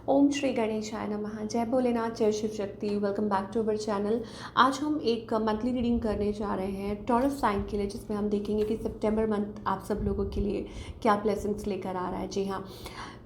ओम श्री गणेशाय नमः। जय भोलेनाथ, जय Shiv Shakti. Welcome back to our channel. आज हम एक मंथली रीडिंग करने जा रहे हैं टॉरस साइन के लिए, जिसमें हम देखेंगे कि सितंबर मंथ आप सब लोगों के लिए क्या ब्लेसिंग्स लेकर आ रहा है। जी हाँ,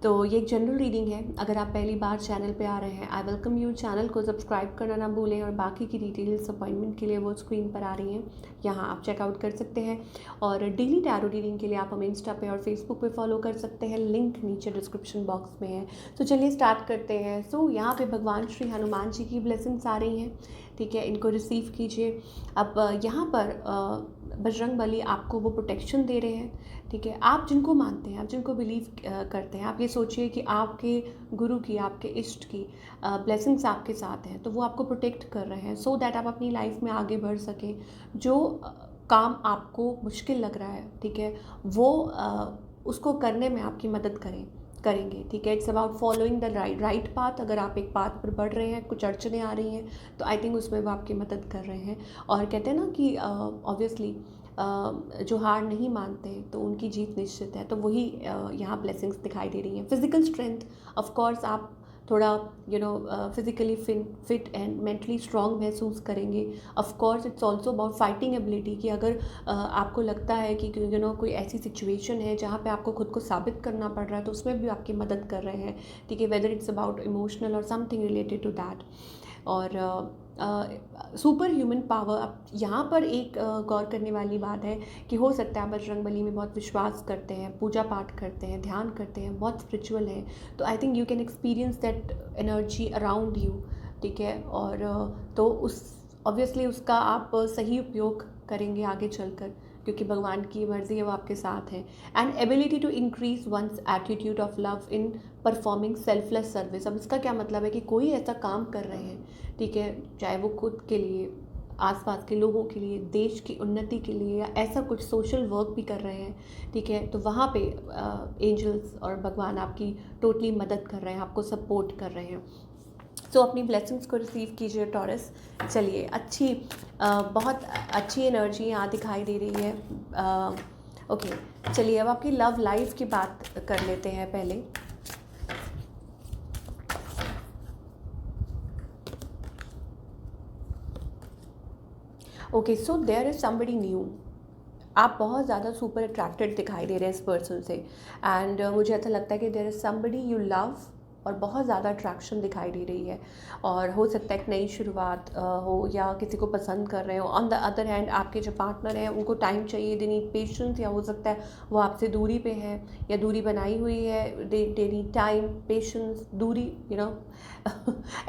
तो ये एक जनरल रीडिंग है। अगर आप पहली बार चैनल पे आ रहे हैं, आई वेलकम यू। चैनल को सब्सक्राइब करना ना भूलें और बाकी की डिटेल्स अपॉइंटमेंट के लिए वो स्क्रीन पर आ रही हैं, यहाँ आप चेकआउट कर सकते हैं। और डेली टैरो रीडिंग के लिए आप हमें इंस्टा पे और फेसबुक पे फॉलो कर सकते हैं, लिंक नीचे डिस्क्रिप्शन बॉक्स में है। तो चलिए स्टार्ट करते हैं। सो यहाँ पे भगवान श्री हनुमान जी की ब्लेसिंग्स आ रही हैं, ठीक है, इनको रिसीव कीजिए। अब यहाँ पर बजरंग बली आपको वो प्रोटेक्शन दे रहे हैं, ठीक है। आप जिनको मानते हैं, आप जिनको बिलीव करते हैं, आप ये सोचिए कि आपके गुरु की, आपके इष्ट की ब्लेसिंग्स आपके साथ हैं, तो वो आपको प्रोटेक्ट कर रहे हैं सो दैट आप अपनी लाइफ में आगे बढ़ सकें। जो काम आपको मुश्किल लग रहा है, ठीक है, वो उसको करने में आपकी मदद करेंगे, ठीक है। It's about following the right path. अगर आप एक पाथ पर बढ़ रहे हैं, कुछ अड़चने आ रही हैं, तो आई थिंक उसमें वो आपकी मदद कर रहे हैं। और कहते हैं ना कि ऑब्वियसली जो हार नहीं मानते तो उनकी जीत निश्चित है। तो वही यहाँ ब्लेसिंग्स दिखाई दे रही हैं। फिजिकल स्ट्रेंथ, ऑफ कोर्स आप थोड़ा physically fit and mentally strong महसूस करेंगे। Of course it's also about fighting ability, कि अगर आपको लगता है कि कोई ऐसी सिचुएशन है जहाँ पे आपको खुद को साबित करना पड़ रहा है, तो उसमें भी आपकी मदद कर रहे हैं, ठीक है, वेदर इट्स अबाउट इमोशनल और समथिंग रिलेटेड टू दैट। और सुपर ह्यूमन पावर। अब यहाँ पर एक गौर करने वाली बात है कि हो सकता है आप बजरंगबली में बहुत विश्वास करते हैं, पूजा पाठ करते हैं, ध्यान करते हैं, बहुत स्पिरिचुअल हैं, तो I think you can experience that energy around you, ठीक है। और तो उस ऑब्वियसली उसका आप सही उपयोग करेंगे आगे चलकर, क्योंकि भगवान की मर्ज़ी है, वो आपके साथ है। And ability to increase one's attitude of love in performing selfless service. अब इसका क्या मतलब है कि कोई ऐसा काम कर रहे हैं, ठीक है, चाहे वो खुद के लिए, आसपास के लोगों के लिए, देश की उन्नति के लिए, या ऐसा कुछ सोशल वर्क भी कर रहे हैं, ठीक है, तो वहाँ पे एंजल्स और भगवान आपकी टोटली मदद कर रहे हैं, आपको सपोर्ट कर रहे हैं। सो अपनी ब्लेसिंग्स को रिसीव कीजिए टॉरस। चलिए, बहुत अच्छी एनर्जी यहाँ दिखाई दे रही है। ओके, चलिए अब आपकी लव लाइफ की बात कर लेते हैं पहले। Okay, so there is somebody new. आप बहुत ज़्यादा सुपर अट्रैक्टेड दिखाई दे रहे हैं इस पर्सन से। एंड मुझे ऐसा लगता है कि there is somebody you love, और बहुत ज़्यादा अट्रैक्शन दिखाई दे रही है। और हो सकता है एक नई शुरुआत हो, या किसी को पसंद कर रहे हो। ऑन द अदर हैंड आपके जो पार्टनर हैं उनको टाइम चाहिए, दे नीड पेशेंस, या हो सकता है वो आपसे दूरी पे है या दूरी बनाई हुई है। दे नीड टाइम, पेशेंस, दूरी,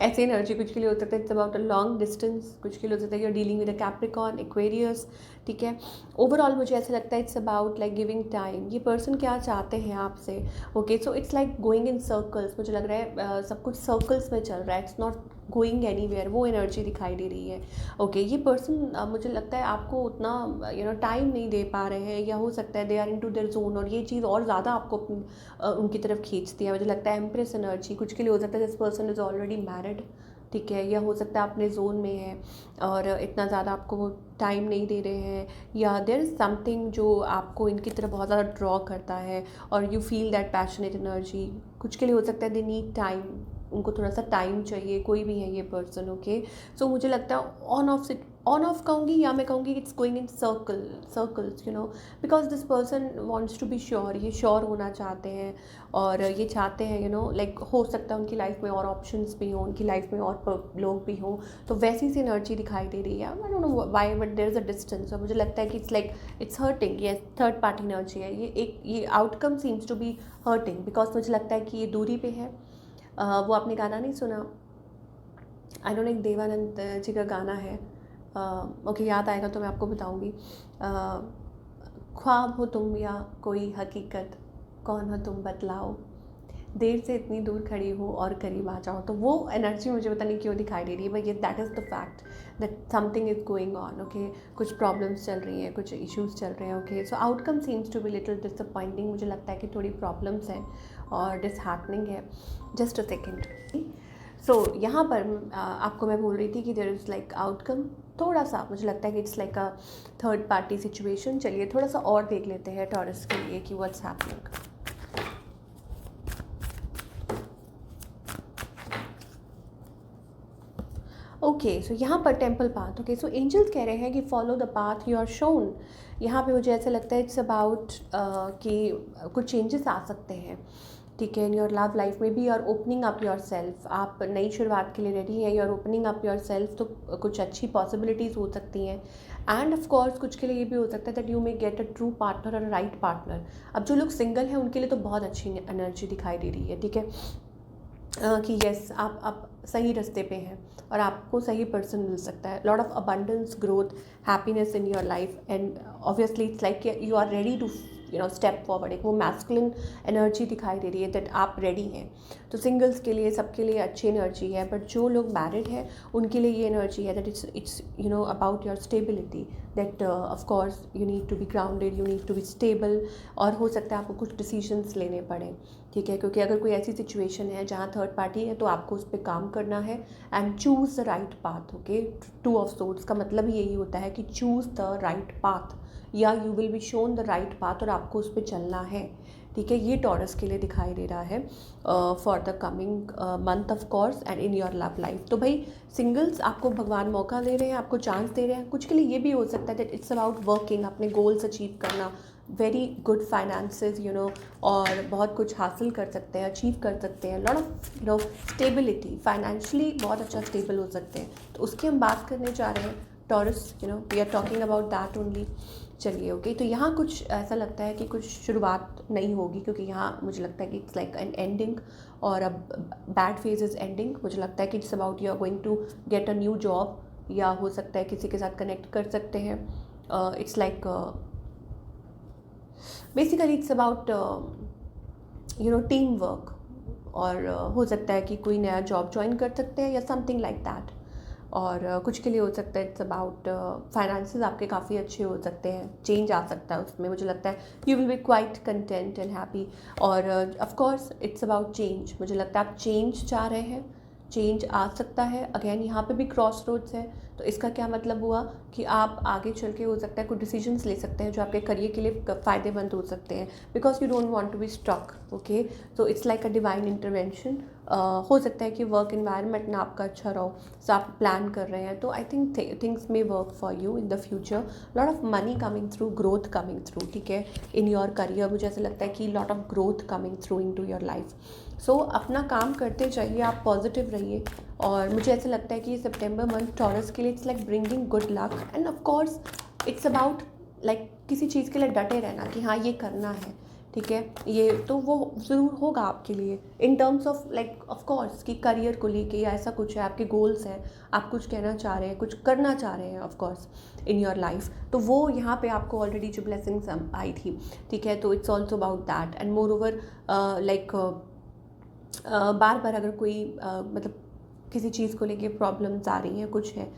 ऐसी एनर्जी कुछ के लिए हो सकता है it's about a long distance, कुछ के लिए हो सकता है you are dealing with a Capricorn, Aquarius, ठीक है। ओवरऑल मुझे ऐसा लगता है it's about like giving time. ये पर्सन क्या चाहते हैं आपसे? Okay, so it's like going in circles. मुझे लग रहा है सब कुछ सर्कल्स में चल रहा है, इट्स नॉट गोइंग एनीवेयर, वो एनर्जी दिखाई दे रही है। ओके, ये पर्सन मुझे लगता है आपको उतना टाइम नहीं दे पा रहे हैं, या हो सकता है they are into their zone, और ये चीज़ और ज़्यादा आपको उनकी तरफ खींचती है। मुझे लगता है एम्प्रेस एनर्जी कुछ के लिए हो सकता है this person is already married, ठीक है, या हो सकता है अपने जोन में है और इतना ज़्यादा आपको वो टाइम नहीं दे रहे हैं, या देयर इज़ समथिंग जो आपको इनकी तरफ बहुत ज़्यादा ड्रॉ करता है और you feel that passionate energy. कुछ के लिए हो सकता है दे नीड टाइम, उनको थोड़ा सा टाइम चाहिए, कोई भी है ये पर्सन। ओके, सो मुझे लगता है ऑन ऑफ कहूँगी, या मैं कहूँगी it's going in circles, because this person wants to be sure. ये श्योर होना चाहते हैं, और ये चाहते हैं लाइक हो सकता है उनकी लाइफ में और ऑप्शंस भी हों, उनकी लाइफ में और लोग भी हों, तो वैसी सी एनर्जी दिखाई दे रही है। I don't know why, but there is a distance, और मुझे लगता है कि इट्स हर्टिंग। ये थर्ड पार्टी एनर्जी है, ये outcome seems to be hurting, because मुझे लगता है कि ये दूरी पे है। वो आपने गाना नहीं सुना, आई डोंट, एक देवानंद जी का गाना है, ओके, याद आएगा तो मैं आपको बताऊंगी। ख्वाब हो तुम या कोई हकीकत, कौन हो तुम बतलाओ, देर से इतनी दूर खड़ी हो और करीब आ जाओ। तो वो एनर्जी मुझे पता नहीं क्यों दिखाई दे रही है, बट ये that is the fact that something is going on. Okay, कुछ प्रॉब्लम्स चल रही हैं, कुछ इश्यूज चल रहे हैं। Okay, so outcome seems to be little disappointing. मुझे लगता है कि थोड़ी प्रॉब्लम्स हैं और डिसहार्टनिंग है। Just a second. सो यहाँ पर आपको मैं बोल रही थी कि देयर इज़ लाइक आउटकम, थोड़ा सा मुझे लगता है कि it's like a third party situation. चलिए थोड़ा सा और देख लेते हैं टॉरस के लिए कि व्हाट्स हैपनिंग। ओके, सो यहाँ पर temple path, okay, so angels कह रहे हैं कि follow the path you are shown. यहाँ पे मुझे ऐसा लगता है इट्स अबाउट कि कुछ चेंजेस आ सकते हैं, ठीक है, इन योर लव लाइफ में भी। You are opening up yourself, आप नई शुरुआत के लिए रेडी हैं, you are opening up yourself, तो कुछ अच्छी पॉसिबिलिटीज़ हो सकती हैं। एंड ऑफ कोर्स कुछ के लिए ये भी हो सकता है that you may get a true partner और राइट पार्टनर। अब जो लोग सिंगल हैं उनके लिए तो बहुत अच्छी एनर्जी दिखाई दे रही है, ठीक है, कि यस आप सही रास्ते पे हैं और आपको सही पर्सन मिल सकता है। Lot of abundance, growth, happiness in your life, and obviously it's like you are ready to step forward. एक वो मैस्कुलिन एनर्जी दिखाई दे रही है दैट आप रेडी हैं। तो सिंगल्स के लिए, सबके लिए अच्छी एनर्जी है, बट जो लोग मैरिड हैं उनके लिए ये एनर्जी है that it's about your stability, that of course you need to be grounded, you need to be stable. और हो सकता है आपको कुछ डिसीजंस लेने पड़े, ठीक है, क्योंकि अगर कोई ऐसी सिचुएशन है जहाँ थर्ड पार्टी है तो आपको उस पर काम करना है and choose the right path, okay. Two of swords का मतलब यही होता है कि चूज़ द राइट पाथ, या you will be shown the right path और आपको उस पर चलना है, ठीक है। ये टॉरस के लिए दिखाई दे रहा है for the coming month of course and in your love life. तो भाई सिंगल्स, आपको भगवान मौका दे रहे हैं, आपको चांस दे रहे हैं। कुछ के लिए ये भी हो सकता है दैट इट्स अबाउट वर्किंग, अपने गोल्स अचीव करना, वेरी गुड फाइनेंसेस, और बहुत कुछ हासिल कर सकते हैं, अचीव कर सकते हैं। लॉट ऑफ स्टेबिलिटी, फाइनेंशियली बहुत अच्छा स्टेबल हो सकते हैं। तो उसकी हम बात करने जा रहे हैं Taurus, we are talking about that only. चलिए, ओके, तो यहाँ कुछ ऐसा लगता है कि कुछ शुरुआत नहीं होगी, क्योंकि यहाँ मुझे लगता है कि इट्स लाइक एन एंडिंग, और अब बैड फेज इज़ एंडिंग। मुझे लगता है कि it's about you are going to get a new job, या हो सकता है किसी के साथ कनेक्ट कर सकते हैं। It's like basically it's about team work, और हो सकता है कि कोई नया जॉब ज्वाइन कर सकते हैं या समथिंग लाइक दैट। और कुछ के लिए हो सकता है इट्स अबाउट फाइनेंसेस, आपके काफ़ी अच्छे हो सकते हैं, चेंज आ सकता है उसमें। मुझे लगता है you will be quite content and happy. और of course it's about change, मुझे लगता है आप चेंज चाह रहे हैं, चेंज आ सकता है। अगेन यहाँ पे भी क्रॉस रोड्स है, तो इसका क्या मतलब हुआ कि आप आगे चल के हो सकता है कुछ डिसीजंस ले सकते हैं जो आपके करियर के लिए फ़ायदेमंद हो सकते हैं, because you don't want to be stuck, okay. So it's like a divine intervention. हो सकता है कि वर्क इन्वायरमेंट ना आपका अच्छा रहो, सो आप प्लान कर रहे हैं, तो I think things may work for you in the future. Lot of money coming through, growth coming through, ठीक है, इन योर करियर। मुझे ऐसा लगता है कि lot of growth coming through into your life. So अपना काम करते जाइए, आप पॉजिटिव रहिए। और मुझे ऐसा लगता है कि सितंबर मंथ टॉरस के लिए it's like bringing good luck, end of course it's about like किसी चीज़ के लिए डटे रहना कि हाँ ये करना है, ठीक है, ये तो वो ज़रूर होगा आपके लिए in terms of like of course कि करियर को लेके या ऐसा कुछ है, आपके गोल्स हैं, आप कुछ कहना चाह रहे हैं, कुछ करना चाह रहे हैं of course in your life, तो वो यहाँ पे आपको ऑलरेडी जो ब्लेसिंग्स आई थी, ठीक है, तो it's also about that. And moreover like बार बार अगर कोई मतलब किसी चीज़ को लेके प्रॉब्लम्स आ रही हैं, कुछ है,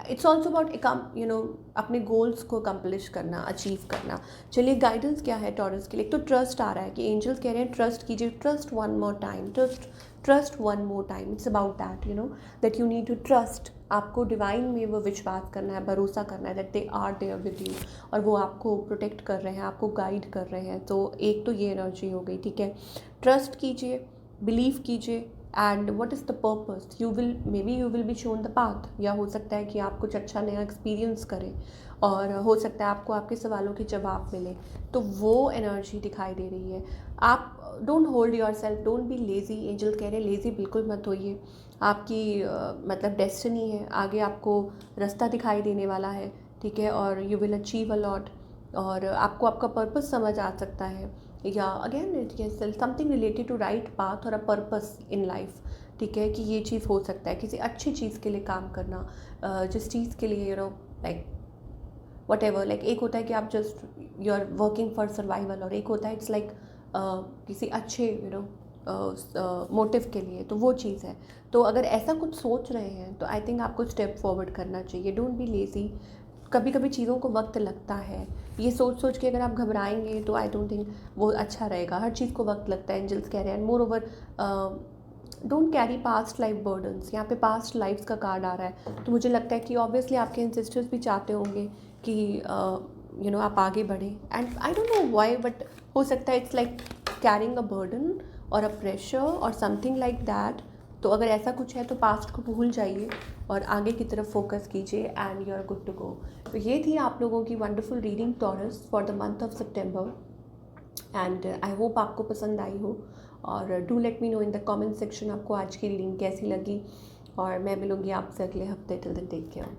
इट्स ऑल्सो अबाउट अपने गोल्स को अकम्प्लिश करना, अचीव करना। चलिए, गाइडेंस क्या है टॉरस के लिए? तो ट्रस्ट आ रहा है कि एंजल्स कह रहे हैं ट्रस्ट कीजिए, trust one more time, trust one more time. It's about that that you need to trust. आपको डिवाइन में वो विश्वास करना है, भरोसा करना है that they are there with you, और वो आपको प्रोटेक्ट कर रहे हैं, आपको गाइड कर रहे हैं। तो एक तो ये एनर्जी हो गई, ठीक है। ट्रस्ट कीजिए, बिलीव कीजिए, and what is the purpose, you will be shown the path, या हो सकता है कि आप कुछ अच्छा नया एक्सपीरियंस करें, और हो सकता है आपको आपके सवालों के जवाब मिले। तो वो एनर्जी दिखाई दे रही है। आप don't hold your self, don't be lazy. Angel कह रहे हैं लेज़ी बिल्कुल मत होइए, आपकी मतलब डेस्टिनी है, आगे आपको रास्ता दिखाई देने वाला है, ठीक है, और you will achieve a lot, और आपको आपका पर्पस समझ आ सकता है, या again it is something related to right path और अ पर्पस इन लाइफ, ठीक है, कि ये चीज़ हो सकता है किसी अच्छी चीज़ के लिए काम करना, जिस चीज़ के लिए लाइक वट एवर, लाइक एक होता है कि आप just you are working for survival, और एक होता है इट्स लाइक किसी अच्छे मोटिव के लिए, तो वो चीज़ है। तो अगर ऐसा कुछ सोच रहे हैं तो आई थिंक आपको स्टेप फॉरवर्ड करना चाहिए। Don't be lazy. कभी कभी चीज़ों को वक्त लगता है, ये सोच के अगर आप घबराएंगे तो आई डोंट थिंक वो अच्छा रहेगा। हर चीज़ को वक्त लगता है, एंजल्स कह रहे हैं। More over don't carry past life burdens, यहाँ पे पास्ट लाइफ्स का कार्ड आ रहा है, तो मुझे लगता है कि ऑब्वियसली आपके एंसेस्टर्स भी चाहते होंगे कि आप आगे बढ़ें, and I don't know why, but हो सकता है it's like carrying a burden और अ प्रेशर और समथिंग लाइक दैट, तो अगर ऐसा कुछ है तो पास्ट को भूल जाइए और आगे की तरफ फोकस कीजिए and you are good to go. तो ये थी आप लोगों की wonderful reading Taurus for the month of सितंबर एंड आई होप आपको पसंद आई हो। और do let me know in the comment section आपको आज की रीडिंग कैसी लगी, और मैं मिलूँगी आपसे अगले हफ्ते। Till then take care.